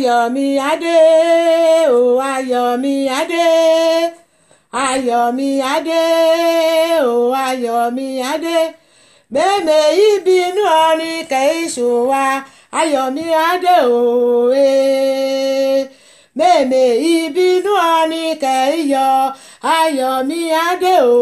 Ayọ̀míadé o Ayọ̀míadé Ayọ̀míadé o Ayọ̀míadé mẹ́mẹ́ ìbínú ọ̀nì kẹ́hìnsù wa Ayọ̀míadé o mẹ́mẹ́ ìbínú ọ̀nì kẹ́hìnyọ Ayọ̀míadé o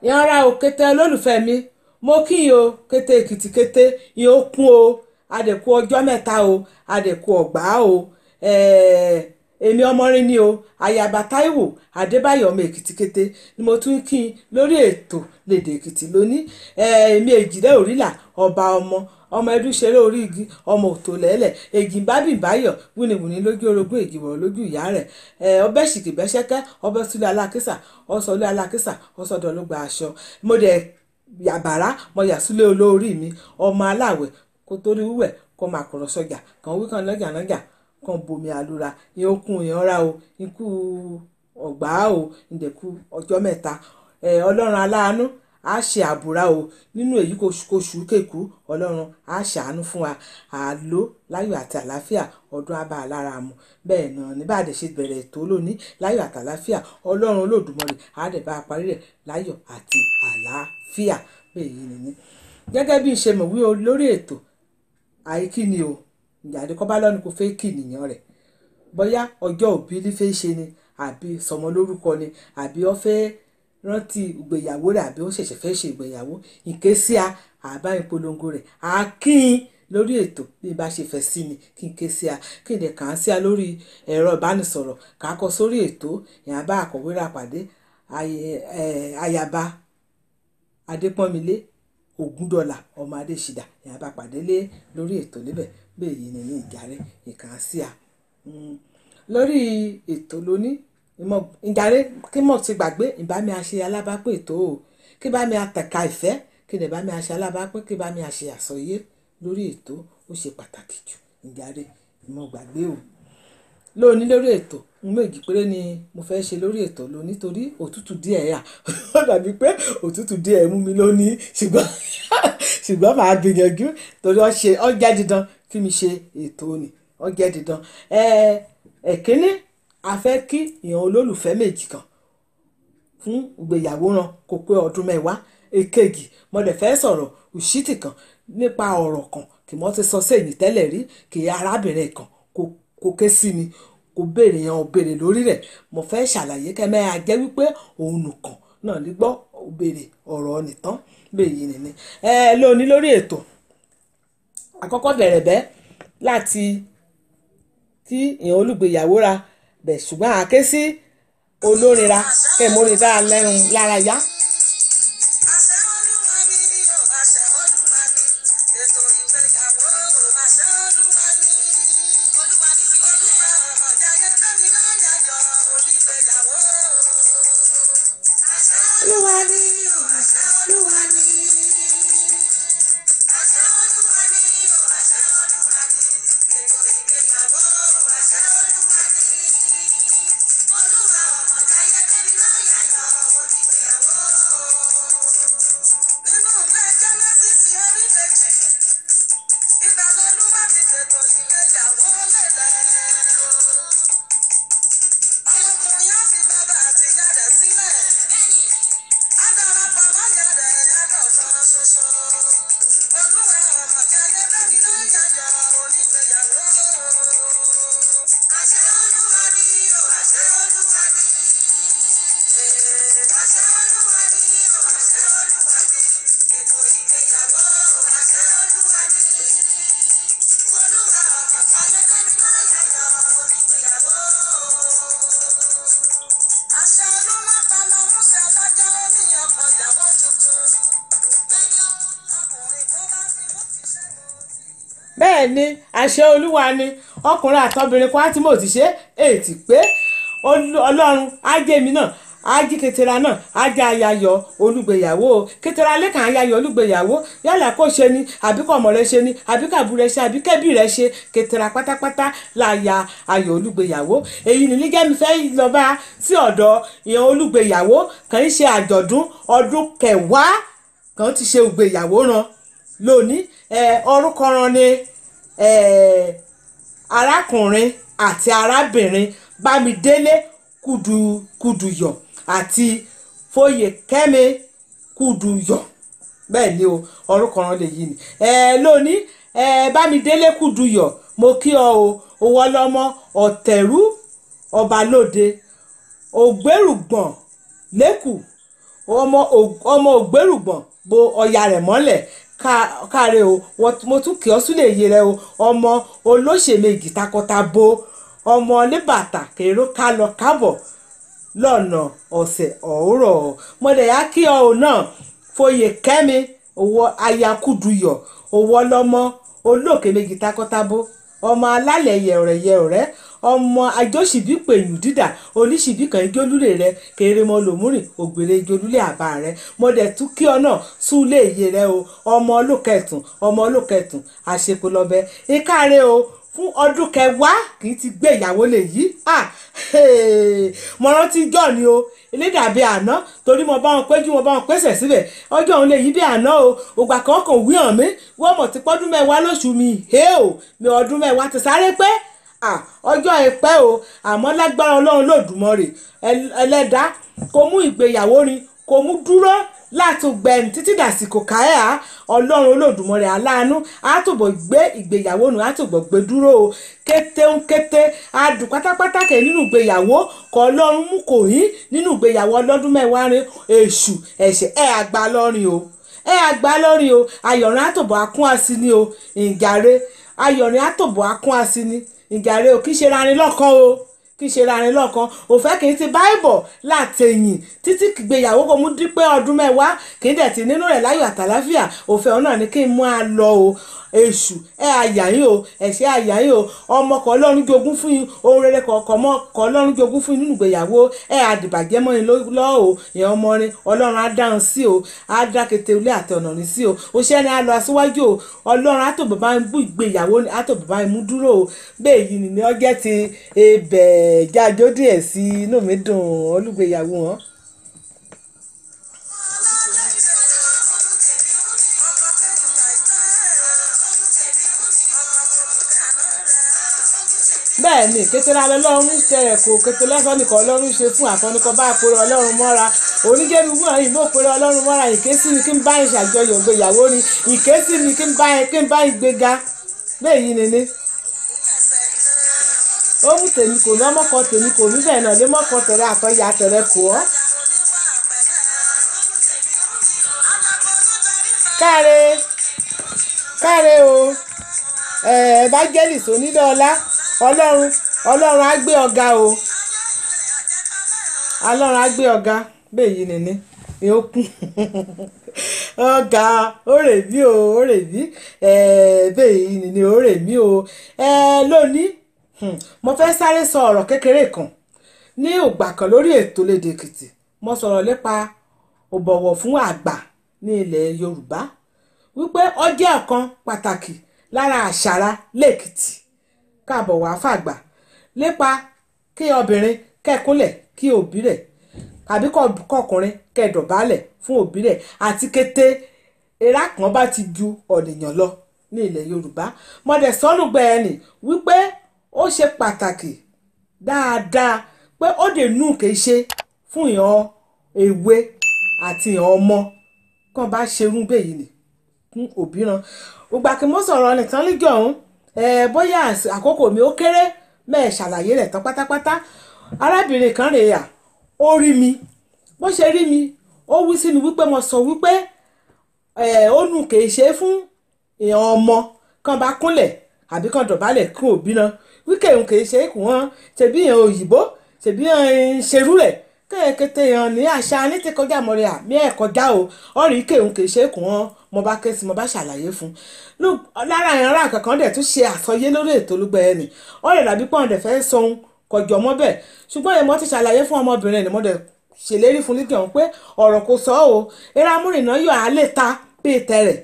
yanra o kété olólùfẹ́ mi mo kí yín o kété èkìtì kété yín ó kún o adẹ̀kú ọjọ́ mẹ́ta o adẹ̀kú ọ̀gbá o èmi ọmọrin ni o ayaba Táíwò Adébáyọ̀ ọmọ èkìtì kété ni mo tún kí n lórí ètò lédè èkìtì lónìí èmi èjìrẹ́ òrìlà ọba ọmọ ẹdún ṣeré orí igi ọmọ òtò lẹ́lẹ̀ èjì bábì báyọ̀ wúniwúni lójú orogún èjì wọ̀rọ̀ lójú ìyá rẹ̀ ọbẹ̀ ṣìkì bẹ́ṣẹ́kẹ́ ọbẹ̀ súlẹ̀ alákísà ọsọlẹ̀ alákísà ọsọdọ̀ ló gba aṣọ mo dẹ̀ yàbàrá mo yà súlẹ̀ olórí mi ọmọ aláwẹ̀ kó torí wúwẹ̀ kó máa kọ̀rọ̀ sọ́jà kan wí kan lọ́jà kan bomi àlùra ìyẹn okun ìyanra o ikú ọ̀gbá o ìdẹ̀kú ọjọ́ mẹ́ta ọlọ́run aláàánú a ṣe àbúrà o nínú èyí kóṣù kéku ọlọ́run a ṣàánú fún wa àlọ́ láyọ̀ àti àlàáfíà ọdún abá alára mu bẹ́ẹ̀ náà ní báàdẹ̀ ṣe bẹ̀rẹ̀ ètò lónìí láyọ̀ àti àlàáfíà ọlọ́run olódùmarè a dẹ̀ bá a parí rẹ̀ láyọ̀ àti àlàáfíà bẹ́ẹ̀ yìí nìyí gẹ́gẹ́ bí n ṣe mọ̀ wí o lórí ètò àìkí ni o ìyàdí kọ́ bá lọ́nu kò fẹ́ kí nìyàn rẹ̀ bóyá ọjọ́ òbí ní fẹ́ ṣe ni àbí sọmọ lórúkọ ni àbí ó fẹ́ rántí ìgbéyàwó rẹ̀ àbí ó ṣẹ̀ṣẹ̀ fẹ́ ṣe ìgbéyàwó ìkésí àbá ìpolongo rẹ̀ àkín lórí ètò bí n bá ṣe fẹ́ sí ni kí n ké sí a kí n dẹ̀ kàn án sí a lórí ẹ̀rọ ìbánisọ̀rọ̀ kàákọ́ sórí ètò ìyàbá àkọ̀wé rà pàdé ayaba Adépọ́nmilé Ògúndọ̀là ọmọ Adéṣídà ìyàbá pàdé lé lórí ètò lébẹ̀ bẹ́ẹ̀ yìí ní ìjà rẹ̀ ìkàn sí a lórí ètò lóní ìjàre kí mọ̀ ti gbàgbé ìbámi àṣẹ alábàápẹ́ ètò o kí bá mi àtẹ̀ka ìfẹ́ kí lè bá mi àṣẹ alábàápẹ́ kí bá mi àṣẹ àsọyé lórí ètò ó ṣe pàtàkì jù ìjàre ìmọ̀ gbàgbé o lóní lórí ètò méjì péré ni mo fẹ́ ṣe lórí ètò lóní torí òtútù díẹ̀ yà ó dàbí pé òtútù díẹ̀ mú mi lónìí ṣùgbọ́n màá gbìyànjú torí ó jẹ́ dídán kí mi ṣe ètò ni ó jẹ́ dídán ẹ̀kíní a fẹ́ kí ìyàn olólùfẹ́ méjì kan fún ìgbéyàwó ran kó pé ọdún mẹ́wàá èkejì mo dẹ̀ fẹ́ sọ̀rọ̀ òṣìtì kan nípa ọ̀rọ̀ kan kì mọ́ ti sọ sẹ́yìn tẹ́lẹ̀ rí kì arábìnrin kan kò ké sí mi kò béèrè yan béèrè lórí rẹ̀ mo fẹ́ ṣàlàyé kẹ́mẹ́ a jẹ́ wípé òun nìkan náà ní gbọ́ béèrè ọ̀rọ̀ nìtàn bẹ́ẹ̀ yìí nìní lóní lórí ètò àkọ́kọ́ bẹ̀rẹ̀ bẹ́ láti kí ìyàn olùgbéyàwó ra bẹ̀ ṣùgbọ́n àké sí olórin ra kẹ́mórin dára lẹ́rùn lára yá. bẹ́ẹ̀ ni àṣẹ olúwa ni ọkùnrin àtọbìnrin kan á tí mo ti ṣe ètì pé ọlọ́run á jẹ́ mi náà á jí ketera náà á jẹ́ ayayọ̀ olùgbéyàwó ketera lẹ́kàn ayayọ̀ olùgbéyàwó yálà kó ṣe ni àbí kọ̀mọ rẹ ṣe ni àbí kàbú rẹ ṣe àbí kẹ́bí rẹ ṣe ketera pátápátá láya ayọ̀ olùgbéyàwó èyí ni nígẹ́mi fẹ́ lọ bá sí ọ̀dọ̀ ìyẹn olùgbéyàwó kàn ń ṣe àjọ̀dún ọdún kẹwàá kan ti ṣe ògbéyàwó ran lónìí orúkọ wọn ni arákùnrin àti arábìnrin Bámidélé Kúdùyọ̀ àti Fóyèkẹ́mi Kúdùyọ̀ bẹ́ẹ̀ ni o orúkọ wọn lè yí ni lónìí Bámidélé Kúdùyọ̀ mo kí ọ o owó lọ́mọ ọ̀tẹ̀rú ọbalóde ògbérùgbọ̀n lẹ́kù ọmọ ògbérùgbọ̀n bo ọya rẹ̀ mọ́lẹ̀ káre o mo tún kí ọ sílẹ̀ yé rẹ o ọmọ olóṣèméjì takọtabo ọmọ oníbàtà kèrò ká lọ kábọ̀ lọ́nà ọ̀sẹ̀ ọ̀rọ̀ mọ̀dẹ̀ yá kí ọ ò náà Fóyèkẹ́mi owó aya Kúdùyọ̀ owó lọ́mọ olóòkè méjì takọtabo ọmọ alálẹ̀ yẹ̀rẹ̀ ọmọ àjọṣìbí pèyù dídà oníṣìbí kan ijólúlé rẹ kéré mọ lòmúrìn ògbèrè ijólúlé àbá rẹ mo dẹ̀ tún kí ọ náà súlé iye rẹ o ọmọ olókẹtùn àṣepọlọbẹ ìkárẹ o fún ọdún kẹwàá kì í ti gbé ìyàwó lè yí mo rántí jọ ni o ilé dàbí àná torí mo bá wọn péjú mo bá wọn pèsè síbẹ̀ ọjọ́ òun lè yí bí àná o ògbà kan kò wí hàn mí wọ́n mọ̀ ti pọ́dún mẹ́wàá lóṣù mi mi ọdún mẹ́wàá ti sáré pé ọjọ́ ìpẹ́ o àmọ́ lágbára Ọlọ́run lódùmarè ẹlẹ́dàá kò mú ìgbéyàwó rin kò mú dúró láti gbẹ̀m títí dàsìkò káyà Ọlọ́run Olódùmarè aláàánú àtòbọ̀ gbé ìgbéyàwó nù àtòbọ̀ gbé dúró o kété adùn pátápátá kẹ̀ nínú ìgbéyàwó kọ́ Ọlọ́run mú kò yín nínú ìgbéyàwó ọlọ́dún mẹ́wàá rin èṣù ẹ̀ṣẹ̀ àgbà lọ́rin o àgbà lọ́rin o ayọ̀rin àtòbọ̀ akún àsì ni o ìjàre ayọ̀rin àtòbọ̀ akún àsì ni ìjàre ò kí ṣe rarin lọ́kàn o kí ṣe rarin lọ́kàn òfẹ́ kì í ti báìbọ̀ látẹ̀yìn títí gbéyàwó kò mú dípẹ́ ọdún mẹ́wàá kì í dẹ̀ ti nínú rẹ̀ láyọ̀ àtàláfíà òfẹ́ ọ̀nà ni kí n mú a lọ o èṣù àyàyìn o ẹ̀ṣẹ̀ àyàyìn o ọmọ kan Ọlọ́run jogún fún yín ohun rere kọ̀ọ̀kan mọ́ kan Ọlọ́run jogún fún yín nínú ìgbéyàwó àdìbàjẹ́ mọ́ yín lọ́ o ìyẹn ọmọ rin Ọlọ́run á dáhùn sí o á dá kété ilé àti ọ̀nà ní sí o òṣìṣẹ́ ni á lọ aṣíwájú o Ọlọ́run á tó bàbá ń bú ìgbéyàwó á tó bàbá ń mú dúró o bẹ́ẹ̀ yìí ni ọjọ́ ti ebẹ̀ jájó díẹ̀ sí inú mi dùn olùgbéyàwó wọn. bẹ́ẹ̀ ni kékeré Ọlọ́run tẹ̀rẹ̀ kó kékeré lọ́sọ̀ nìkan Ọlọ́run ṣe fún àfọ́nìkan bá pèrè Ọlọ́run mọ́ra oníjẹ́mi wúrà yìí mọ̀ pèrè Ọlọ́run mọ́ra ìkésí ni kí n bá yín ṣàjọyọ̀ ìgbéyàwó ni ìkésí ni kí n bá yín gbéga bẹ́ẹ̀ yìí nìní. ó mú tèmi kò ní ọmọkọ tèmi kò ní bẹ́ẹ̀ náà lé mọ́kọ tẹ̀rẹ̀ àtọ́yà tẹ̀rẹ̀ kò ọ́. káre o evangelist onídọ́ọ̀lá ọlọ́run á gbé ọ̀gá o ọlọ́run á gbé ọ̀gá bẹ́ẹ̀ yìí nìní ni ó kún ọ̀gá òrè mí o òrè mí bẹ́ẹ̀ yìí nìní òrè mí o lónìí mo fẹ́ sáré sọ ọ̀rọ̀ kékeré kan ní ògbà kan lórí ètò Lédè Èkìtì mo sọ̀rọ̀ nípa òbọ̀wọ̀ fún àgbà ní ilẹ̀ Yorùbá wípé ó jẹ́ ọ̀kan pàtàkì lára àṣàrà lẹ́kìtì káàbọ̀ wá fàgbà lépa kí obìnrin kẹ́kúnlẹ̀ kí òbí rẹ̀ tàbí kọkùnrin kẹ́dọ̀bálẹ̀ fún òbí rẹ̀ àti kété erá kan bá ti ju ọ̀nìyàn lọ ní ilẹ̀ Yorùbá mọ̀dẹ̀ sọ́nù gbẹ̀ẹ́nì wípé ó ṣe pàtàkì dáadáa pé ó dè nù kìí ṣe fún ìyàn èwe àti ìyàn ọmọ kan bá ṣerú bẹ́yìí nì fún òbí ran ògbà kí mo sọ̀rọ̀ nìkan lẹ́jọ́ ọ̀hún bóyá àkókò mi ó kéré mẹ́ẹ̀ ṣàlàyé rẹ̀ tán pátápátá arábìnrin kan rèé à ó rí mi bó ṣe rí mi ó wí sí mi wípé mo sọ wípé ó nù kìí ṣe fún ìyàn ọmọ kan bá kúnlẹ̀ àbí kan dọ̀bálẹ̀ kún òbí náà wíkẹ́ òun kìí ṣe é kù wọ́n ṣèbí ìyàn òyìnbó ṣèbí ìyàn ṣerú rẹ̀ kéèkété ìyàn ní àṣà ní ti kọjá mọ́rẹ́ àmì ẹ̀ kọjá o ọ̀rì ìkẹ́ òun kìí ṣe é kù wọ́n mo bá ké sí mo bá ṣàlàyé fún lára ìyàn ará kankan dẹ̀ tún ṣe àsọyé lórí ètò Olúgbẹ̀ ẹni ọ̀rẹ́ dàbí pọ́n dẹ̀ fẹ́ sọ ohun kọjọ mọ́ bẹ́ẹ̀ ṣùgbọ́n èmo ti ṣàlàyé fún ọmọbìnrin ni mo dẹ̀ ṣèlérí fún nígbà pé ọ̀rọ̀ kò sọ o eré amúrìnà yọ àálẹ̀ ta bí tẹ̀rẹ̀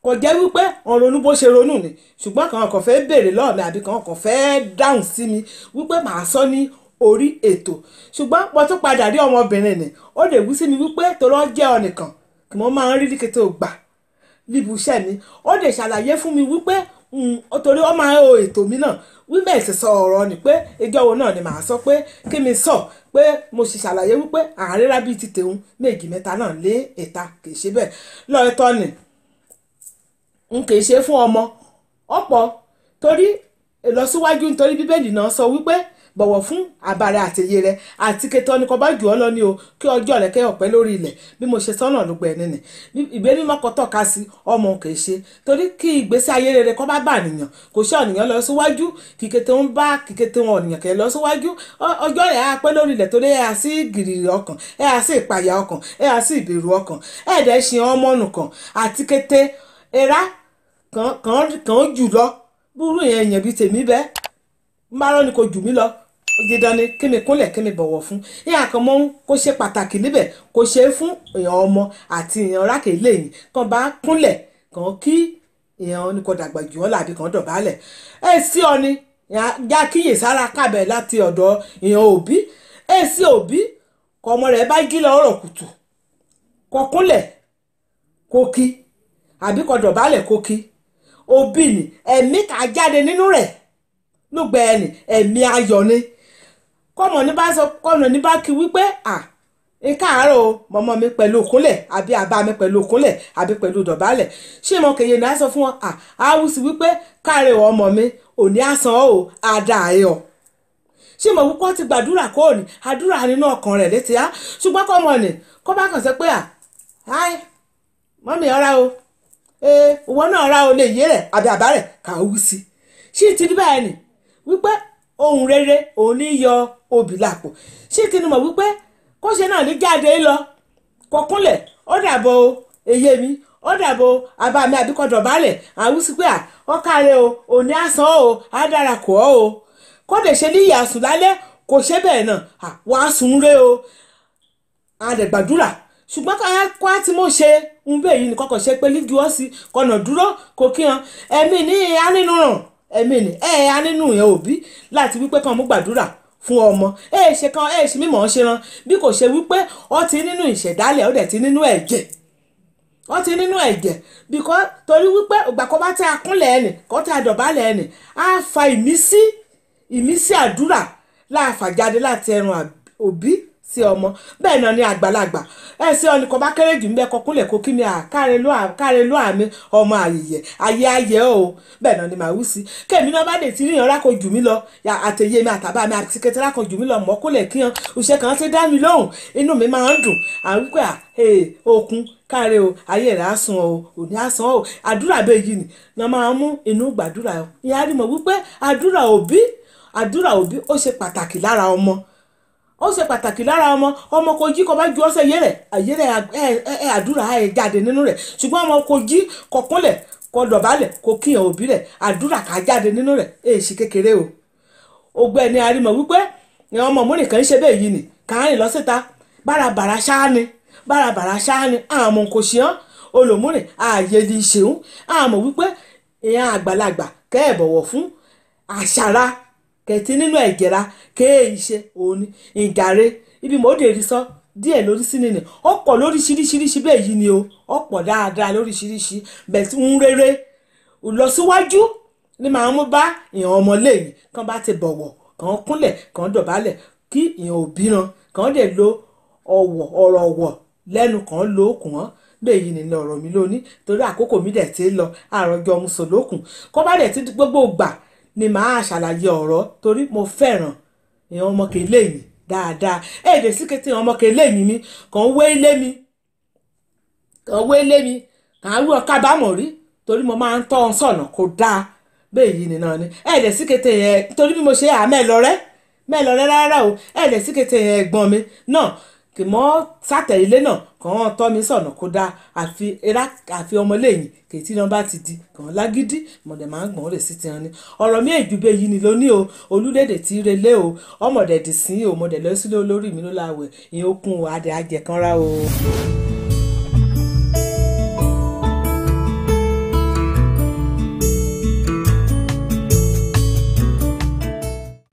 kò jẹ́ wípé ọ̀rọ̀ ronú bó ṣe ronú ni ṣùgbọ́n kàn kàn fẹ́ béèrè lọ́ọ̀ mi àbí kàn kàn fẹ́ dáhùn sí mi wípé màá sọ ní orí ètò ṣùgbọ́n mo tún padà rí ọmọbìnrin ni ó lè wí sí mi wípé torọ́ jẹ́ ọ̀nìkan kí wọ́n máa ń rí ní kété ògbà níbi iṣẹ́ mi ó dẹ̀ ṣàlàyé fún mi wípé torí ó máa ń o ètò mi náà wímẹ̀ sì sọ ọ̀rọ̀ ni pé ìjọ wo náà ni màá sọ pé kí mi sọ pé mo sì ṣàlàyé wípé àárẹ̀ rábì ti tèun méjì mẹ́ta náà lé ìta kì í ṣe bẹ́ẹ̀ lọ́ọ̀tọ́ ni n kì í ṣe fún ọmọ ọ̀pọ̀ torí ìlọsíwájú nítorí bíbélì náà sọ wípé bọ̀wọ̀ fún àbá rẹ àtẹ̀yẹ rẹ àti kété ọ ní kò bá jù ọ́ lọ ní o kí ọjọ́ rẹ kẹ́ ọ̀pẹ́ lórí ilẹ̀ bí mo ṣe sọ́nà ló gbẹ nínú ìgbé mímọ́ kọ́ tọ́ka sí ọmọ kì í ṣe torí kí ìgbésí ayé rere kọ́ bá bá ènìyàn kò ṣe ọ̀nìyàn lọ síwájú kí kété ń bá kí kété wọn ọ̀nìyàn kẹ́ lọ síwájú ọjọ́ rẹ̀ á pẹ́ lórí ilẹ̀ torí ẹ̀ á sí gìrìrì ọkàn ẹ̀ á sí ìpayà ọkàn ẹ̀ á sí ìbẹ̀rù ọkàn ẹ̀ dẹ̀ ṣe ọmọ nùkàn àti kété ẹ̀rá kan jù lọ búrú yẹn bíi tèmi bẹ́ẹ̀ mbárọ́ ni kò jù mí lọ dídán ni kí mi kúnlẹ̀ kí mi bọ̀wọ̀ fún ìyá kan mọ́ kó ṣe pàtàkì níbẹ̀ kó ṣe é fún èèyàn ọmọ àti èèyàn rákè lẹ́yìn kan bá kúnlẹ̀ kan kí èèyàn ní kò dàgbà jù ọ́ làbí kan dọ̀bálẹ̀ sí ọ ni já kíyè sára kábẹ̀ láti ọ̀dọ̀ èèyàn òbí sí òbí kọ ọmọ rẹ̀ bá jí lọ́rọ̀ kùtù kọ kúnlẹ̀ kó kí àbí kọ dọ̀bálẹ̀ kó kí òbí ni ẹ̀mí kà jáde nínú rẹ̀ lùgbẹ́ ẹni ẹ̀mí ayọ̀ ni kọ́mọ ní bá sọ kọ́mọ ní bá kí wípé káàárọ̀ o mọ̀mọ́ mi pẹ̀lú òkúnlẹ̀ àbí àbá mi pẹ̀lú òkúnlẹ̀ àbí pẹ̀lú dọ̀bálẹ̀ ṣé mo kèye ní á sọ fún wọn àwùsí wípé káàárẹ̀ ọmọ mi òní àsán o àdá ayọ̀ ṣé mo wípé ti gbàdúrà kó òní àdúrà nínú ọkàn rẹ̀ létí á ṣùgbọ́n kọ́mọ ni kọ́ bá kàn sọ pé mọ́mí ọ̀rá o ìwọ náà ọ̀rá o lè yé rẹ̀ àbí àbá rẹ̀ kàwùsí ṣé ti rí báyìí ni wípé ohun rere òun ní yọ obì lápò ṣé kí ni mo wípé kó ṣe náà ní jáde lọ kọkúnlẹ̀ ó dàbọ̀ èyí mi ó dàbọ̀ àbá mi àbíkọ́dọ̀ balẹ̀ àwọn sí pé ọkàrẹ o òní àsán o á dára kọ́ o kó lè ṣe ní ìyàsùn lálẹ́ kò ṣe bẹ́ẹ̀ náà wàá sùn rẹ o àdẹ̀gbàdúrà ṣùgbọ́n ká tí mo ṣe ń bẹ́ẹ̀ yìí ní kọ́kọ́ ṣe pé líjú ọ́ sí kọ́nà dúró kò kí hàn ẹ̀mí ní arínú ràn ẹ̀mí ni á nínú yẹn òbí láti wípé kan mú gbàdúrà fún ọmọ ṣe kan ṣe mímọ̀ ṣe ran bí kò ṣe wípé ó ti nínú ìṣẹ̀dálẹ̀ ó dẹ̀ ti nínú ẹ̀jẹ̀ ó ti nínú ẹ̀jẹ̀ bíkọ́ torí wípé ìgbà kan bá tẹ́ akúnlẹ̀ ẹnì kan tẹ́ adọ̀bálẹ̀ ẹnì á fa ìmísí àdúrà láàfà jáde láti ẹran òbí sí ọmọ bẹ́ẹ̀ náà ni àgbàlagbà sí ọ ní kò bá kéré jù ń bẹ kọkúnlẹ̀ kó kí mi káre ló àmì ọmọ ayẹ o bẹ́ẹ̀ náà ni màá wú sí kẹ́mi náà bá dé tí ríyan rákò jù mí lọ àtẹ̀yẹ mi àtàbá mi àti kẹtẹ rákò jù mí lọ mọ́kúnlẹ̀ kíyan òṣè kan ti dá mi lóhùn inú mi máa ń dùn àwípé okun káre o ayé rẹ̀ á sùn o òní á sàn o àdúrà bẹ́ẹ̀ yìí ni wọ́n máa ń mú inú gbàdúrà o ìyá rí mọ̀ wípé àdúrà òbí ó ṣe pàtàkì lára ọmọ ó ṣe pàtàkì lára ọmọ kò jí kó bá ju ọsẹ ayé rẹ àdúrà ẹ jáde nínú rẹ ṣùgbọ́n ọmọ kò jí kó kúnlẹ̀ kó dọ̀bálẹ̀ kó kíyàn òbí rẹ àdúrà ká jáde nínú rẹ èsì kékeré o ògbẹ́ni arímọ̀ wípé ọmọ múrin kan ń ṣe bẹ́ẹ̀ yìí ni kàárín lọ síta bárabàrà ṣáání àmọ́ kò ṣeán olùmúrin ààyè ní ìṣeun àmọ́ wípé èèyàn àgbàlagbà kẹ́ ẹ̀ bọ̀wọ̀ fún àṣàrà kẹtí nínú ẹ̀jẹ̀ra kéèṣe òní ìgàre ibi mòódè rí sọ díẹ̀ lórí sí nìyẹn ọ̀pọ̀ lóríṣiríṣi bẹ́ẹ̀ yìí ni o ọ̀pọ̀ dáadáa lóríṣiríṣi bẹ́ẹ̀ tí ń rere ìlọsíwájú ni màá mú bá ìyàn ọmọ lẹ́yìn kan bá ti bọ̀wọ̀ kan kúnlẹ̀ kan dọ̀bálẹ̀ kí ìyàn òbí ran kan dẹ̀ lo ọ̀rọ̀ ọ̀wọ̀ lẹ́nu kan lo okùn wọn bẹ́ẹ̀ yìí nìyẹn ọ̀rọ̀ mi lónìí torí àkókò mi dẹ̀ ti lọ àròjọ musolókun kọ́ bá dẹ̀ ti gbogbo gbà ni màá ṣàlàyé ọ̀rọ̀ torí mo fẹ́ràn ìyàn ọmọ kèlé yìí dáadáa èdè síkẹ́tì ìyàn ọmọ kèlé yìí mi kàn wé lé mi kàn á wí ọ̀ká bámọ̀ rí torí mo máa ń tọ́ ọ sọ̀nà kó dáa bẹ́ẹ̀ yìí nìyẹn ni èdè síkẹ́tì yẹn torí bí mo ṣe mẹ́lọrẹ́ rárá o èdè síkẹ́tì yẹn ẹ̀gbọ́n mi náà kì mọ́ sátẹ̀ ilé náà kàn wọ́n tọ́ mi sọ̀nà kó dáa àfi ọmọlẹ́yìn kètí náà bá ti di kàn lágídí mọ̀dẹ̀ máa ń gbọ̀n rè sí ti hàn ní ọ̀rọ̀ mi èjúbẹ́ yìí ni lóní o olúdèdè tí relé o ọmọdé dì sí o mọ̀dẹ̀ lọ́sílẹ̀ olórí mi ló láwẹ̀ ìyẹn ó kún o adé ajẹ̀kanra o.